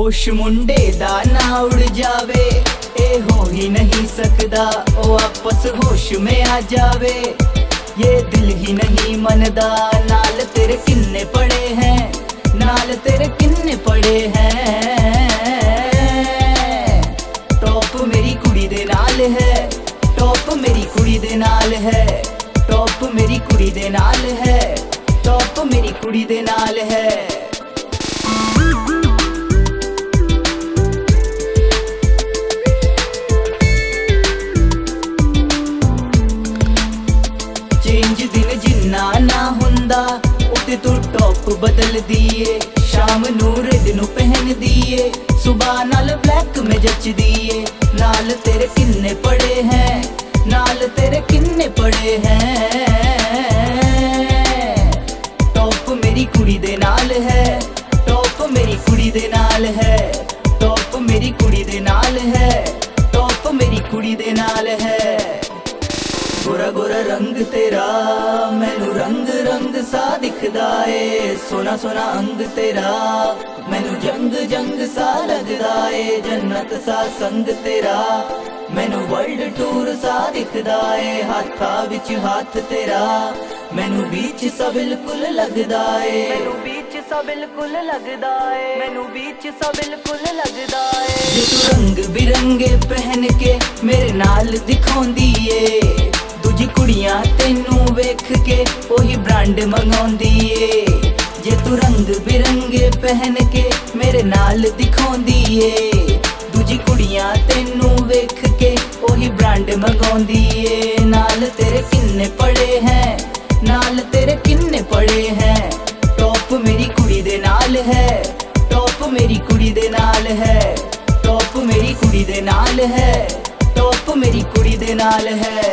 होश मुंडे दा ना उड़ जावे, ए हो ही नहीं सकदा ओ आपस होश में आ जावे। ये दिल ही नहीं मनदा नाल तेरे किन्ने पड़े हैं, नाल तेरे किन्ने पड़े हैं। टॉप मेरी कुड़ी दे नाल है, टॉप मेरी कुड़ी दे नाल है, टॉप मेरी कुड़ी दे नाल है, टॉप मेरी कुड़ी दे नाल है। चेंज दिन जिन्ना ना हुंदा उते तू टॉप बदल दिए, शाम नू रेड नू पहन दिए, सुबह नाल ब्लैक में जच दिए। नाल तेरे किन्ने पड़े हैं, नाल तेरे किन्ने पड़े हैं। टॉप मेरी कुड़ी दे नाल है, टॉप मेरी कुड़ी दे नाल है, टॉप मेरी कुड़ी दे नाल है, टॉप मेरी कुड़ी दे नाल है। गोरा गोरा रंग तेरा मैनू रंग रंग सा दिखदा ए, सोना सोना अंग तेरा मैनू जंग जंग सा लगदा ए। जन्नत सा संग तेरा मैनू वर्ल्ड टूर सा दिखदा ए, हाथा विच हाथ तेरा मैनू बीच सा बिल्कुल लगदा ए, मैनू बीच सा बिल्कुल लगदा ए, मैनू बीच सा बिल्कुल लगदा ए। जे तू रंग बिरंगे पहन के मेरे नाल दिखाउंदी ए, दूजी कुड़ियां तेनू वेख के ओही ब्रांड मंगाउंदी ए। जे तू रंग बिरंगे पहन के मेरे नाल दिखाउंदी ए, दूजी कुड़ियां तेनू वेख के ओही ब्रांड मंगाउंदी ए। नाल तेरे किन्ने पड़े हैं, नाल तेरे किन्ने पड़े हैं। टॉप मेरी कुड़ी दे नाल है, टॉप मेरी कुड़ी दे नाल है, टॉप मेरी कुड़ी दे नाल है, टॉप मेरी कुड़ी दे नाल है।